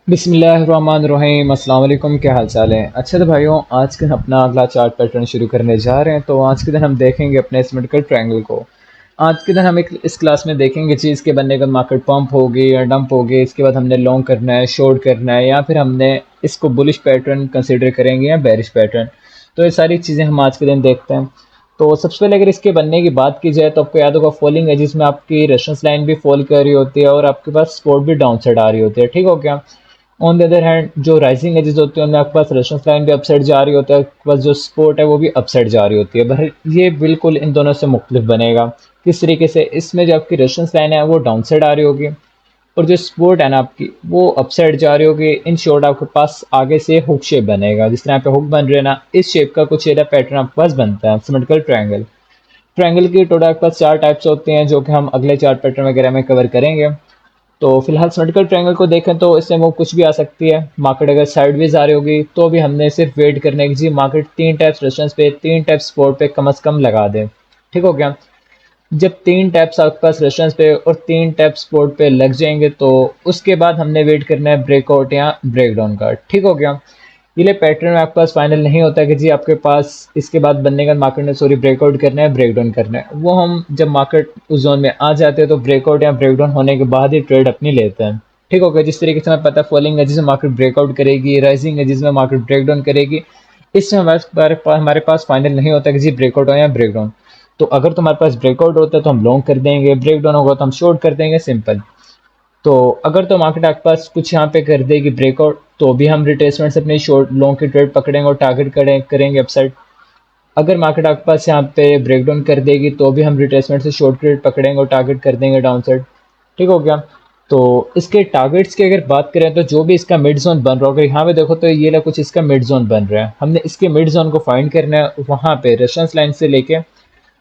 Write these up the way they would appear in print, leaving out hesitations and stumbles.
बिस्मिल्लाहिर्रहमानिर्रहीम। अस्सलाम वालेकुम। क्या हाल चाल है? अच्छा तो भाइयों, आज के अपना अगला चार्ट पैटर्न शुरू करने जा रहे हैं। तो आज के दिन हम देखेंगे अपने सिमेट्रिकल ट्रायंगल को। आज के दिन हम एक इस क्लास में देखेंगे चीज़ के बनने का मार्केट पंप होगी या डंप होगी। इसके बाद हमने लॉन्ग करना है, शॉर्ट करना है, या फिर हमने इसको बुलिश पैटर्न कंसिडर करेंगे या बेरिश पैटर्न। तो ये सारी चीज़ें हम आज के दिन देखते हैं। तो सबसे पहले अगर इसके बनने की बात की जाए तो आपको याद होगा फॉलिंग एजिस में आपकी रेफरेंस लाइन भी फॉल कर रही होती है और आपके पास सपोर्ट भी डाउन साइड आ रही होती है। ठीक हो गया? ऑन द अदर हैंड जो राइजिंग एजेस होते हैं उनमें आपके पास रेफरेंस लाइन भी अपसाइड जा रही होता है, आपके पास जो सपोर्ट है वो भी अपसाइड जा रही होती है। बहर ये बिल्कुल इन दोनों से मुख्तलिफ बनेगा। किस तरीके से? इसमें जो आपकी रेफरेंस लाइन है वो डाउन साइड आ रही होगी और जो सपोर्ट है ना आपकी वो अपसाइड जा रही होगी। इन शॉर्ट आपके पास आगे से हुक शेप बनेगा। जिस तरह पे हुक बन रहे हैं ना, इस शेप का कुछ एरिया पैटर्न आपके पास बनता है सिमेट्रिकल ट्रायंगल। ट्रायंगल की टोटल आपके पास चार टाइप्स होते हैं जो कि हम अगले चार पैटर्न वगैरह में कवर करेंगे। तो फिलहाल सिमेट्रिकल ट्रायंगल को देखें तो इससे वो कुछ भी आ सकती है। मार्केट अगर साइडवेज आ रही होगी तो भी हमने सिर्फ वेट करने की जी मार्केट तीन टाइप्स रेजिस्टेंस पे, तीन टाइप्स सपोर्ट पे कम से कम लगा दे। ठीक हो गया? जब तीन टैप्स आपके पास रेजिस्टेंस पे और तीन टैप्स सपोर्ट पे लग जाएंगे तो उसके बाद हमने वेट करना है ब्रेकआउट या ब्रेकडाउन का। ठीक हो गया? ये पैटर्न आपके पास फाइनल नहीं होता कि जी आपके पास इसके बाद बनने का मार्केट ने ब्रेकआउट करना है, ब्रेकडाउन करना है। वो हम जब मार्केट उस जोन में आ जाते हैं तो ब्रेकआउट या ब्रेकडाउन होने के बाद ही ट्रेड अपनी लेते हैं। ठीक हो गया? जिस तरीके से हमें पता है फॉलिंग एजिस में मार्केट ब्रेकआउट करेगी, राइजिंग एजिस में मार्केट ब्रेकडाउन करेगी। इसमें हमारे पास फाइनल नहीं होता कि जी ब्रेकआउट हो या ब्रेकडाउन। तो अगर तुम्हारे पास ब्रेकआउट होता है तो हम लॉन्ग कर देंगे, ब्रेकडाउन होगा तो हम शॉर्ट कर देंगे, सिंपल। तो अगर तो मार्केट आपके पास कुछ यहाँ पे कर देगी ब्रेकआउट तो भी हम रिट्रेसमेंट से अपनी शॉर्ट लॉन्ग की ट्रेड पकड़ेंगे और टारगेट करेंगे अपसाइड। अगर मार्केट आपके पास यहाँ पे ब्रेकडाउन कर देगी तो भी हम रिट्रेसमेंट से शॉर्ट ट्रेड पकड़ेंगे और टारगेट कर देंगे डाउन साइड। ठीक हो गया? तो इसके टारगेट्स की अगर बात करें तो जो भी इसका मिड जोन बन रहा होगा, यहाँ पे देखो तो ये ला कुछ इसका मिड जोन बन रहा है। हमने इसके मिड जोन को फाइंड करना है। वहाँ पे रेफरेंस लाइन से लेके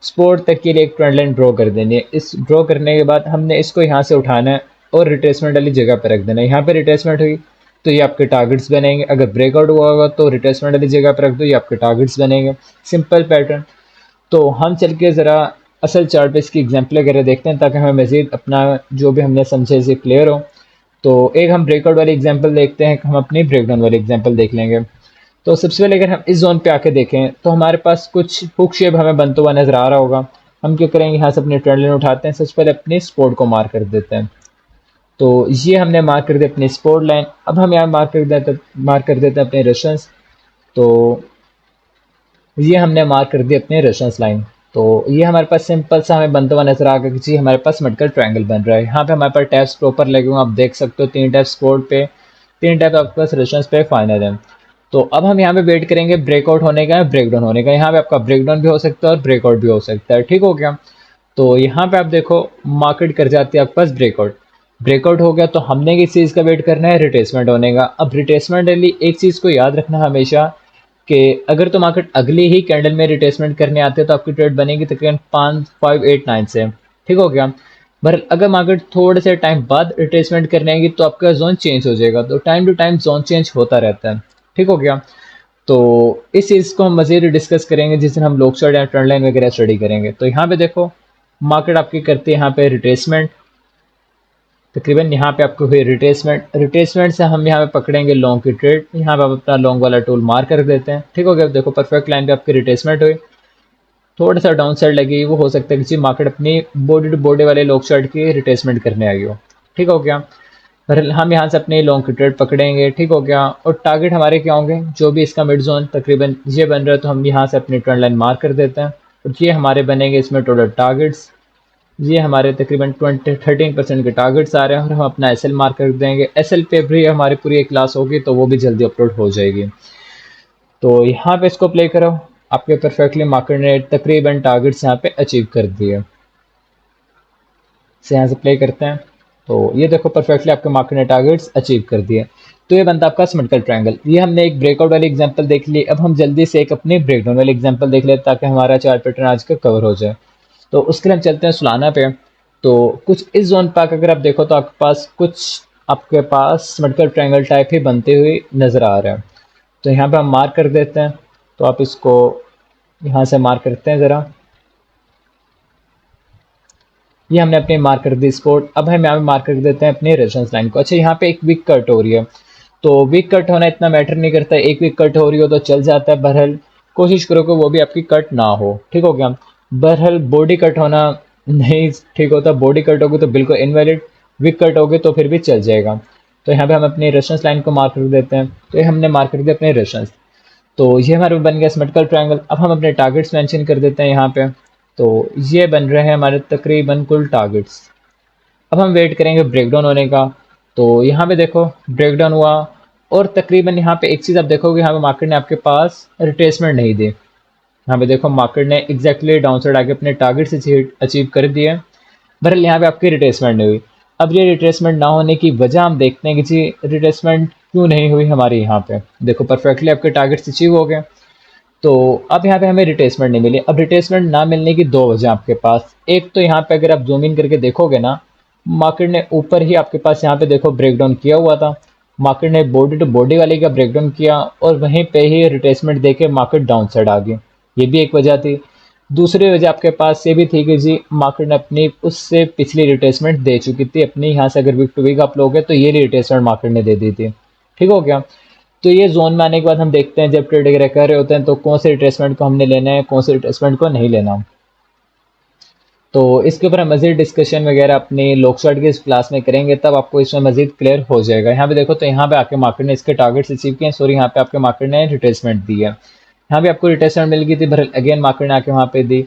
स्पोर्ट तक के लिए एक ट्रेंड लाइन ड्रॉ कर देनी है। इस ड्रॉ करने के बाद हमने इसको यहाँ से उठाना है और रिट्रेसमेंट वाली जगह पर रख देना है। यहाँ पे रिट्रेसमेंट हुई तो ये आपके टारगेट्स बनेंगे। अगर ब्रेकआउट हुआ होगा तो रिट्रेसमेंट वाली जगह पर रख दो, ये आपके टारगेट्स बनेंगे। Simple pattern. तो हम चल के ज़रा असल चार्ट पे इसकी एग्जांपल वगैरह देखते हैं ताकि हमें मज़ीद अपना जो भी हमने समझे इसे क्लियर हो। तो एक हम ब्रेकआउट वाली एग्जांपल देखते हैं, हम अपनी ब्रेकडाउन वाली एग्जांपल देख लेंगे। तो सबसे पहले अगर हम इस जोन पे आके देखें तो हमारे पास कुछ हुक शेप हमें बनता हुआ नजर आ रहा होगा। हम क्या करेंगे, यहाँ से अपनी ट्रेंड लाइन उठाते हैं, सबसे पहले अपनी सपोर्ट को मार्क कर देते हैं। तो ये हमने मार्क कर दिया अपनी सपोर्ट लाइन। अब हम यहाँ मार्क कर देते हैं अपने रेजिस्टेंस। तो ये हमने मार्क कर दिया अपने रेफरेंस लाइन। तो ये हमारे पास सिंपल सा हमें बनता हुआ नजर आ गया कि जी हमारे पास मेडिकल ट्रायंगल बन रहा है। यहाँ पे हमारे पास टैप्स प्रॉपर लगे हुए हैं, आप देख सकते हो। तीन टैप सपोर्ट पे, तीन टैप आपके पास रेफरेंस पे फाइनल है। तो अब हम यहाँ पे वेट करेंगे ब्रेकआउट होने का या ब्रेकडाउन होने का। यहाँ पे आपका ब्रेकडाउन भी हो सकता है और ब्रेकआउट भी हो सकता है। ठीक हो गया? तो यहाँ पे आप देखो मार्केट कर जाती है आपके पास ब्रेकआउट। ब्रेकआउट हो गया तो हमने किस चीज़ का वेट करना है, रिट्रेसमेंट होने का। अब रिट्रेसमेंट वाली एक चीज़ को याद रखना हमेशा कि अगर तो मार्केट अगली ही कैंडल में रिट्रेसमेंट करने आते हैं तो आपकी ट्रेड बनेगी तकरीबन 5, 5, 8, 9 से। ठीक हो गया? पर अगर मार्केट थोड़े से टाइम बाद रिट्रेसमेंट करने आएगी तो आपका जोन चेंज हो जाएगा। तो time to time zone change होता रहता है। ठीक हो गया? तो इस चीज़ को हम मज़ीद डिस्कस करेंगे जिस दिन हम लोक चार्ट या ट्रेंड लाइन वगैरह स्टडी करेंगे। तो यहाँ पे देखो मार्केट आपकी करती है यहाँ पे रिट्रेसमेंट। तकरीबन यहाँ पे आपको हुई रिट्रेसमेंट। रिट्रेसमेंट से हम यहाँ पे पकड़ेंगे लॉन्ग की ट्रेड। यहाँ पे आप अपना लॉन्ग वाला टूल मार्क कर देते हैं। ठीक हो गया? देखो परफेक्ट लाइन पे आपकी रिट्रेसमेंट हुई, थोड़ा सा डाउन साइड लगी, वो हो सकता है कि मार्केट अपनी बॉडी टू बॉडी वाले लॉन्ग चार्ट की रिट्रेसमेंट करने आई हो। ठीक हो गया? फिर हम यहाँ से अपने लॉन्ग की ट्रेड पकड़ेंगे। ठीक हो गया? और टारगेट हमारे क्या होंगे, जो भी इसका मिड जोन तकरीबन ये बन रहा है तो हम यहाँ से अपनी ट्रेंड लाइन मार्क कर देते हैं और ये हमारे बनेंगे इसमें टोटल टारगेट्स। ये हमारे तकरीबन 13% के टारगेट्स आ रहे हैं और हम अपना एस एल मार्क कर देंगे। एस एल पे भी हमारी पूरी एक क्लास होगी तो वो भी जल्दी अपलोड हो जाएगी। तो यहाँ पे इसको प्ले करो, आपके परफेक्टली मार्केट ने तकरीबन टारगेट्स यहाँ पे अचीव कर दिए। से यहाँ से प्ले करते हैं तो ये देखो परफेक्टली आपके मार्केट ने टारगेट्स अचीव कर दिए। तो ये बनता है आपका सिमेट्रिकल ट्रायंगल। ये हमने एक ब्रेकआउट वाली एग्जांपल देख ली। अब हम जल्दी से एक अपनी ब्रेकडाउन वाली एग्जांपल देख लेते ताकि हमारा चार्ट पैटर्न आज का कवर हो जाए। तो उसके लिए हम चलते हैं सुलाना पे। तो कुछ इस जोन पर अगर आप देखो तो आपके पास सिमेट्रिकल ट्रायंगल टाइप ही बनते हुए नज़र आ रहा है। तो यहाँ पे हम मार्क कर देते हैं। तो आप इसको यहाँ से मार्क करते हैं ज़रा। ये हमने अपने मार्क कर दी स्पोर्ट। अब हम यहाँ पे मार्क कर देते हैं अपनी रेफरेंस लाइन को। अच्छा, यहाँ पे एक विक कट हो रही है तो वीक कट होना इतना मैटर नहीं करता, एक वीक कट हो रही हो तो चल जाता है। बहरहाल कोशिश करो कि वो भी आपकी कट ना हो, ठीक हो गया। बहरहाल बॉडी कट होना नहीं ठीक होता, बॉडी कट होगी तो बिल्कुल इनवैलिड, वीक कट होगी तो फिर भी चल जाएगा। तो यहाँ पे हम अपनी रेफरेंस लाइन को मार्क कर देते हैं, तो ये हमने मार्क कर दिया अपने रेफरेंस। तो ये हमारे बन गया सिमेट्रिकल ट्रायंगल। अब हम अपने टारगेट्स मेंशन कर देते हैं यहाँ पे। तो ये बन रहे हैं हमारे तकरीबन कुल टारगेट्स। अब हम वेट करेंगे ब्रेकडाउन होने का। तो यहाँ पे देखो ब्रेकडाउन हुआ, और तकरीबन यहाँ पे एक चीज़ आप देखोगे, यहाँ पे मार्केट ने आपके पास रिट्रेसमेंट नहीं दी। यहाँ पे देखो मार्केट ने एग्जैक्टली डाउन साइड आके अपने टारगेट से अचीव कर दिए। बहरहाल यहाँ पे आपकी रिट्रेसमेंट नहीं हुई। अब ये रिट्रेसमेंट ना होने की वजह हम देखते हैं कि जी रिट्रेसमेंट क्यों नहीं हुई हमारी। यहाँ पे देखो परफेक्टली आपके टारगेट्स अचीव हो गए। तो अब यहाँ पे हमें रिट्रेसमेंट नहीं मिली। अब रिट्रेसमेंट ना मिलने की दो वजह आपके पास। एक तो यहाँ पे अगर आप जूम इन करके देखोगे ना, मार्केट ने ऊपर ही आपके पास यहाँ पे देखो ब्रेकडाउन किया हुआ था। मार्केट ने बॉडी टू बॉडी वाले का ब्रेकडाउन किया और वहीं पे ही रिट्रेसमेंट देके मार्केट डाउन साइड आ गई। ये भी एक वजह थी। दूसरी वजह आपके पास ये भी थी कि जी मार्केट ने अपनी उससे पिछली रिट्रेसमेंट दे चुकी थी अपनी। यहाँ से अगर वीक टू वीक आप लोगे तो ये रिट्रेसमेंट मार्केट ने दे दी थी, ठीक हो गया। तो ये जोन में आने के बाद हम देखते हैं जब ट्रेड वगैरह कर रहे होते हैं तो कौन से रिट्रेसमेंट को हमने लेना है, कौन से रिट्रेसमेंट को नहीं लेना। तो इसके ऊपर हम मजीद डिस्कशन वगैरह अपनी लोक शॉर्ट की इस क्लास में करेंगे, तब आपको इसमें मजीद क्लियर हो जाएगा। यहाँ पे देखो तो यहाँ पे आके मार्केट ने इसके टारगेट्स अचीव किए, सॉरी यहाँ पे आपके मार्केट ने रिट्रेसमेंट दी है। यहाँ पे आपको रिट्रेसमेंट मिल गई थी, पर अगेन मार्केट ने आके वहाँ पे दी।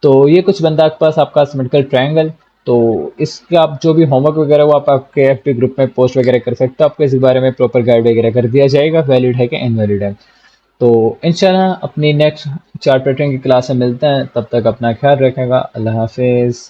तो ये कुछ बंदा आपके पास आपका सिमेट्रिकल ट्रायंगल। तो इसका आप जो भी होमवर्क वगैरह वो आप आपके एफपी ग्रुप में पोस्ट वगैरह कर सकते हो, आपको इस बारे में प्रॉपर गाइड वगैरह कर दिया जाएगा, वैलिड है कि इनवैलिड है। तो इंशाल्लाह अपनी नेक्स्ट चार्ट पैटर्न की क्लास में मिलते हैं, तब तक अपना ख्याल रखेगा। अल्लाह हाफिज़।